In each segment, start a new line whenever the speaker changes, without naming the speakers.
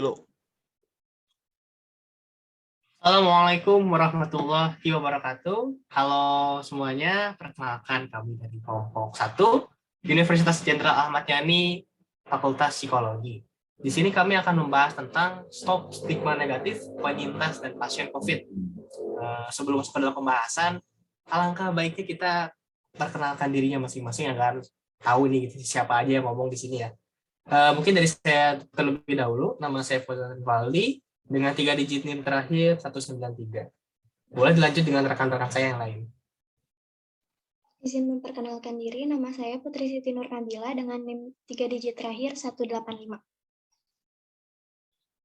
Halo.
Assalamualaikum warahmatullahi wabarakatuh. Halo semuanya, perkenalkan kami dari kelompok 1 Universitas Jenderal Ahmad Yani, Fakultas Psikologi. Di sini kami akan membahas tentang stop stigma negatif penyintas dan pasien COVID. Sebelum masuk ke dalam pembahasan, alangkah baiknya kita perkenalkan dirinya masing-masing agar tahu nih gitu, siapa aja yang ngomong di sini ya. Mungkin dari saya terlebih dahulu, nama saya Fauzan Valdi, dengan 3 digit NIM terakhir 193. Boleh dilanjut dengan rekan-rekan saya yang lain.
Izin memperkenalkan diri, nama saya Putri Siti Nur Nabila dengan NIM 3 digit terakhir 185.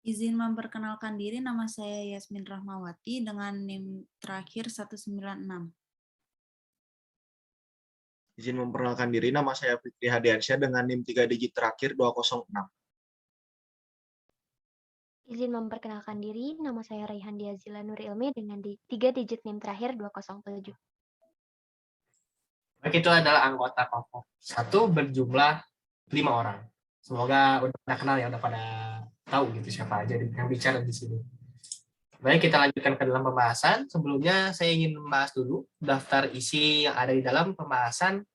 Izin memperkenalkan diri, nama saya Yasmin Rahmawati dengan NIM terakhir 196.
Izin memperkenalkan diri, nama saya Fikri Hadiansyah dengan NIM 3 digit terakhir 206.
Izin memperkenalkan diri, nama saya Raihan Diazila Nur Ilmi dengan 3 digit NIM terakhir 207.
Baik, itu adalah anggota kelompok 1 berjumlah 5 orang. Semoga udah pada kenal ya, udah pada tahu gitu siapa aja yang bicara di sini. Baik, kita lanjutkan ke dalam pembahasan. Sebelumnya saya ingin membahas dulu daftar isi yang ada di dalam pembahasan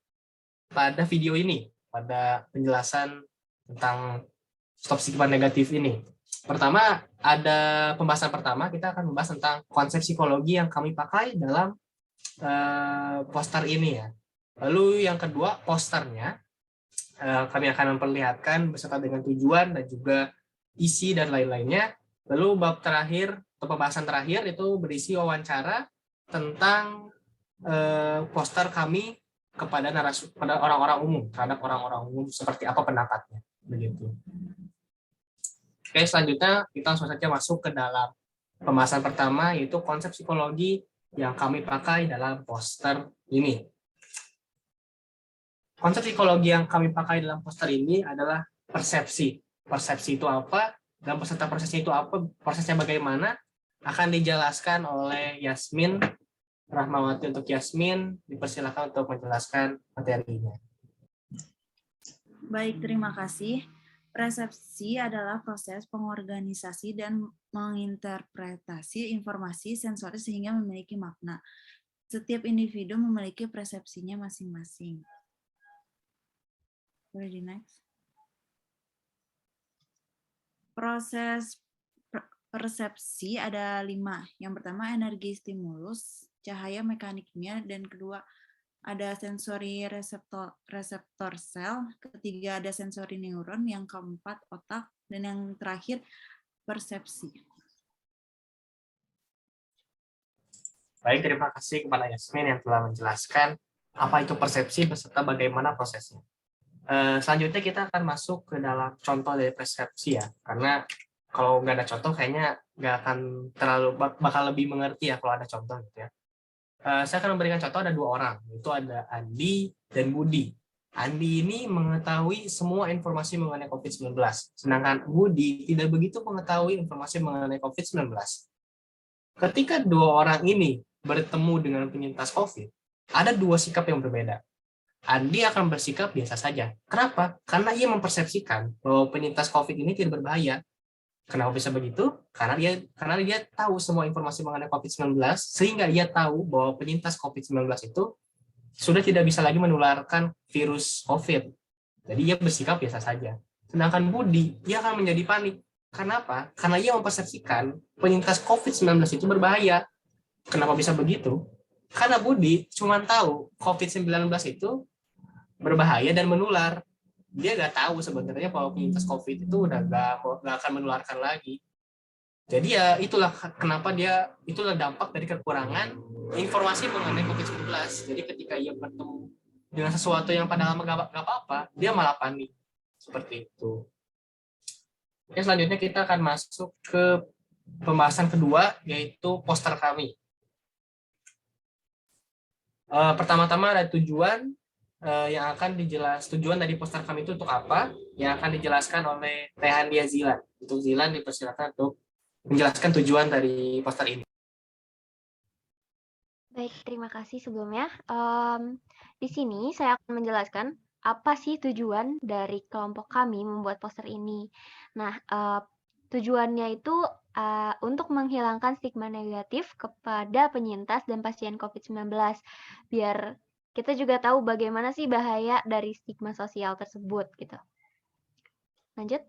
pada video ini, pada penjelasan tentang stop stigma negatif ini. Pertama, ada pembahasan pertama, kita akan membahas tentang konsep psikologi yang kami pakai dalam poster ini ya. Lalu yang kedua, posternya kami akan memperlihatkan beserta dengan tujuan dan juga isi dan lain-lainnya. Lalu bab terakhir atau pembahasan terakhir itu berisi wawancara tentang poster kami kepada pada orang-orang umum, terhadap orang-orang umum seperti apa pendapatnya, begitu. Oke, selanjutnya kita langsung saja masuk ke dalam pembahasan pertama, yaitu konsep psikologi yang kami pakai dalam poster ini. Konsep psikologi yang kami pakai dalam poster ini adalah persepsi. Persepsi itu apa? Dan peserta prosesnya itu apa? Prosesnya bagaimana? Akan dijelaskan oleh Yasmin Rahmawati. Untuk Yasmin, dipersilakan untuk menjelaskan materinya.
Baik, terima kasih. Persepsi adalah proses pengorganisasi dan menginterpretasi informasi sensoris sehingga memiliki makna. Setiap individu memiliki persepsinya masing-masing. Boleh di next. Proses persepsi ada 5. Yang pertama energi stimulus, cahaya mekanik kimia, dan kedua ada sensori reseptor sel, ketiga ada sensori neuron, yang keempat otak, dan yang terakhir persepsi.
Baik, terima kasih kepada Yasmin yang telah menjelaskan apa itu persepsi beserta bagaimana prosesnya. Selanjutnya kita akan masuk ke dalam contoh dari persepsi ya, karena kalau nggak ada contoh kayaknya nggak akan bakal lebih mengerti ya kalau ada contoh gitu ya. Saya akan memberikan contoh, ada 2 orang, itu ada Andi dan Budi. Andi ini mengetahui semua informasi mengenai COVID-19, sedangkan Budi tidak begitu mengetahui informasi mengenai COVID-19. Ketika 2 orang ini bertemu dengan penyintas COVID, ada 2 sikap yang berbeda. Andi akan bersikap biasa saja. Kenapa? Karena ia mempersepsikan bahwa penyintas COVID ini tidak berbahaya. Kenapa bisa begitu? Karena dia tahu semua informasi mengenai COVID-19, sehingga dia tahu bahwa penyintas COVID-19 itu sudah tidak bisa lagi menularkan virus COVID. Jadi dia bersikap biasa saja. Sedangkan Budi, dia akan menjadi panik. Kenapa? Karena ia mempersepsikan penyintas COVID-19 itu berbahaya. Kenapa bisa begitu? Karena Budi cuma tahu COVID-19 itu berbahaya dan menular. Dia nggak tahu sebenarnya bahwa penyintas COVID itu udah nggak akan menularkan lagi. Jadi ya itulah kenapa itulah dampak dari kekurangan informasi mengenai COVID-19. Jadi ketika ia bertemu dengan sesuatu yang padahal nggak apa-apa, dia malah panik. Seperti itu. Oke, selanjutnya kita akan masuk ke pembahasan kedua, yaitu poster kami. Pertama-tama ada tujuan yang akan tujuan dari poster kami itu untuk apa, yang akan dijelaskan oleh Rehan Diazila. Untuk Zilan dipersilakan untuk menjelaskan tujuan dari poster ini.
Baik, terima kasih sebelumnya. Di sini saya akan menjelaskan apa sih tujuan dari kelompok kami membuat poster ini. Nah, Tujuannya itu untuk menghilangkan stigma negatif kepada penyintas dan pasien COVID-19. Biar kita juga tahu bagaimana sih bahaya dari stigma sosial tersebut gitu. Lanjut.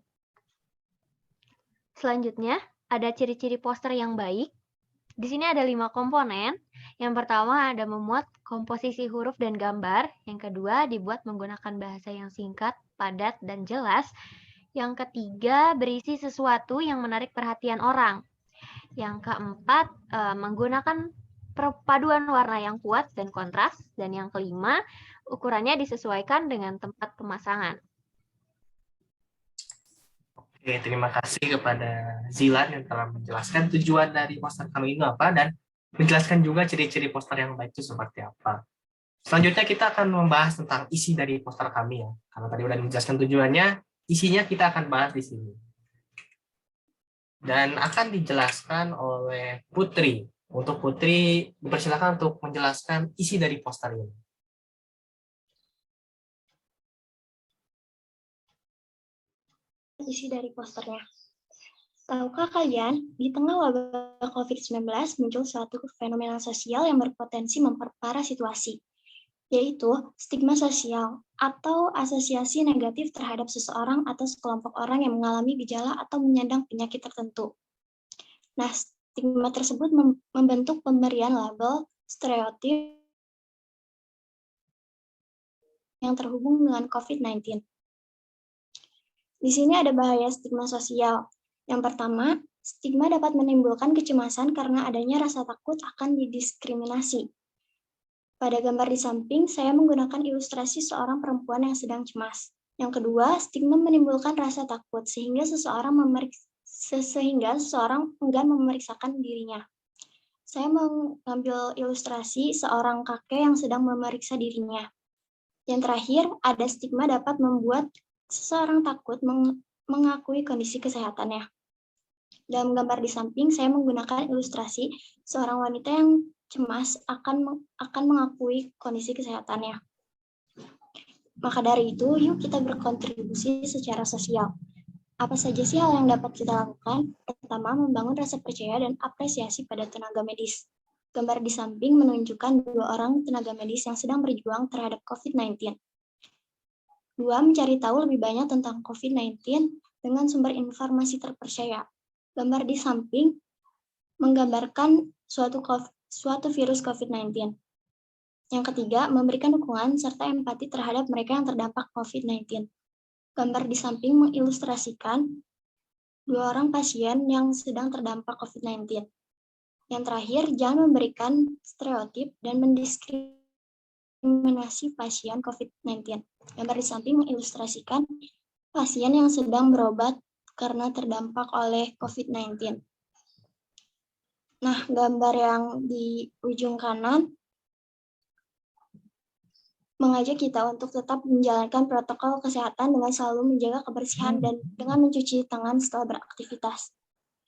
Selanjutnya, ada ciri-ciri poster yang baik. Di sini ada 5 komponen. Yang pertama ada memuat komposisi huruf dan gambar. Yang kedua dibuat menggunakan bahasa yang singkat, padat, dan jelas. Yang ketiga berisi sesuatu yang menarik perhatian orang. Yang keempat menggunakan perpaduan warna yang kuat dan kontras. Dan yang kelima ukurannya disesuaikan dengan tempat pemasangan.
Oke, terima kasih kepada Zilan yang telah menjelaskan tujuan dari poster kami itu apa dan menjelaskan juga ciri-ciri poster yang baik itu seperti apa. Selanjutnya kita akan membahas tentang isi dari poster kami ya. Karena tadi sudah menjelaskan tujuannya, isinya kita akan bahas di sini. Dan akan dijelaskan oleh Putri. Untuk Putri, dipersilakan untuk menjelaskan isi dari poster ini.
Isi dari posternya. Tahukah kalian, di tengah wabah COVID-19 muncul suatu fenomena sosial yang berpotensi memperparah situasi, yaitu stigma sosial atau asosiasi negatif terhadap seseorang atau sekelompok orang yang mengalami gejala atau menyandang penyakit tertentu. Nah, stigma tersebut membentuk pemberian label stereotip yang terhubung dengan COVID-19. Di sini ada bahaya stigma sosial. Yang pertama, stigma dapat menimbulkan kecemasan karena adanya rasa takut akan didiskriminasi. Pada gambar di samping, saya menggunakan ilustrasi seorang perempuan yang sedang cemas. Yang kedua, stigma menimbulkan rasa takut sehingga seseorang enggan memeriksakan dirinya. Saya mengambil ilustrasi seorang kakek yang sedang memeriksa dirinya. Yang terakhir, ada stigma dapat membuat seseorang takut mengakui kondisi kesehatannya. Dalam gambar di samping, saya menggunakan ilustrasi seorang wanita yang cemas akan mengakui kondisi kesehatannya. Maka dari itu, yuk kita berkontribusi secara sosial. Apa saja sih hal yang dapat kita lakukan? Pertama, membangun rasa percaya dan apresiasi pada tenaga medis. Gambar di samping menunjukkan 2 orang tenaga medis yang sedang berjuang terhadap COVID-19. 2. Mencari tahu lebih banyak tentang COVID-19 dengan sumber informasi terpercaya. Gambar di samping menggambarkan suatu virus COVID-19. Yang ketiga, memberikan dukungan serta empati terhadap mereka yang terdampak COVID-19. Gambar di samping mengilustrasikan 2 orang pasien yang sedang terdampak COVID-19. Yang terakhir, jangan memberikan stereotip dan mendiskriminasi pasien COVID-19. Gambar di samping mengilustrasikan pasien yang sedang berobat karena terdampak oleh COVID-19. Nah, gambar yang di ujung kanan mengajak kita untuk tetap menjalankan protokol kesehatan dengan selalu menjaga kebersihan dan dengan mencuci tangan setelah beraktivitas.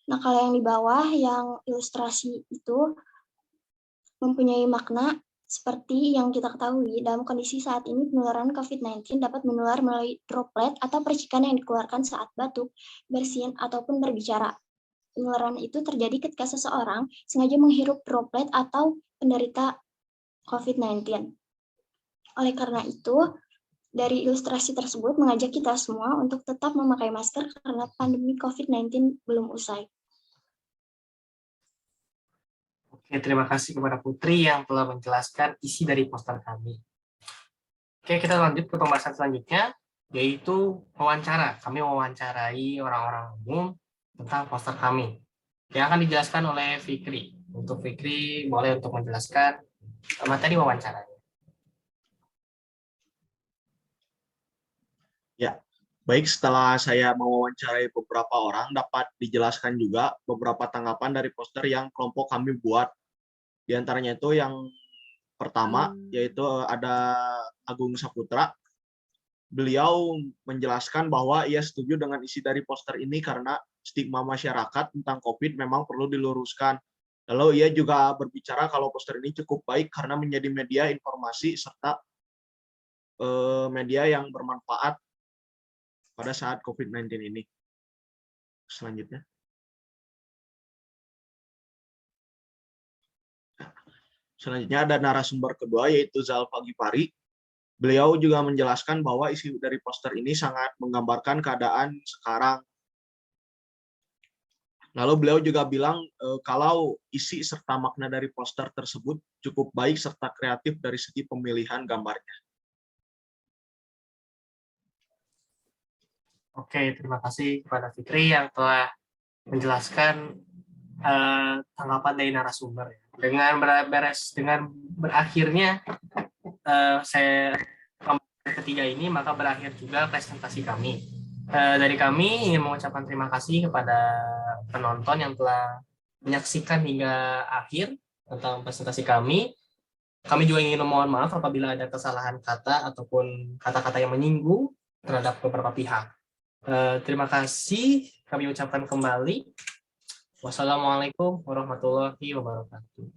Nah, kalau yang di bawah, yang ilustrasi itu mempunyai makna seperti yang kita ketahui, dalam kondisi saat ini penularan COVID-19 dapat menular melalui droplet atau percikan yang dikeluarkan saat batuk, bersin, ataupun berbicara. Penularan itu terjadi ketika seseorang sengaja menghirup droplet atau penderita COVID-19. Oleh karena itu, dari ilustrasi tersebut mengajak kita semua untuk tetap memakai masker karena pandemi COVID-19 belum usai.
Oke, terima kasih kepada Putri yang telah menjelaskan isi dari poster kami. Oke, kita lanjut ke pembahasan selanjutnya, yaitu wawancara. Kami mewawancarai orang-orang umum tentang poster kami, yang akan dijelaskan oleh Fikri. Untuk Fikri, boleh untuk menjelaskan materi wawancaranya.
Ya, baik, setelah saya mewawancarai beberapa orang, dapat dijelaskan juga beberapa tanggapan dari poster yang kelompok kami buat. Di antaranya itu yang pertama, yaitu ada Agung Saputra. Beliau menjelaskan bahwa ia setuju dengan isi dari poster ini karena stigma masyarakat tentang COVID memang perlu diluruskan. Lalu ia juga berbicara kalau poster ini cukup baik karena menjadi media informasi serta media yang bermanfaat pada saat COVID-19 ini. Selanjutnya. Selanjutnya ada narasumber kedua yaitu Zalfa Gipari. Beliau juga menjelaskan bahwa isi dari poster ini sangat menggambarkan keadaan sekarang. Lalu beliau juga bilang kalau isi serta makna dari poster tersebut cukup baik serta kreatif dari segi pemilihan gambarnya.
Oke, terima kasih kepada Fikri yang telah menjelaskan tanggapan dari narasumber. Dengan berakhirnya saya ketiga ini, maka berakhir juga presentasi kami. Dari kami ingin mengucapkan terima kasih kepada penonton yang telah menyaksikan hingga akhir tentang presentasi kami. Kami juga ingin memohon maaf apabila ada kesalahan kata ataupun kata-kata yang menyinggung terhadap beberapa pihak. Terima kasih kami ucapkan kembali. Wassalamualaikum warahmatullahi wabarakatuh.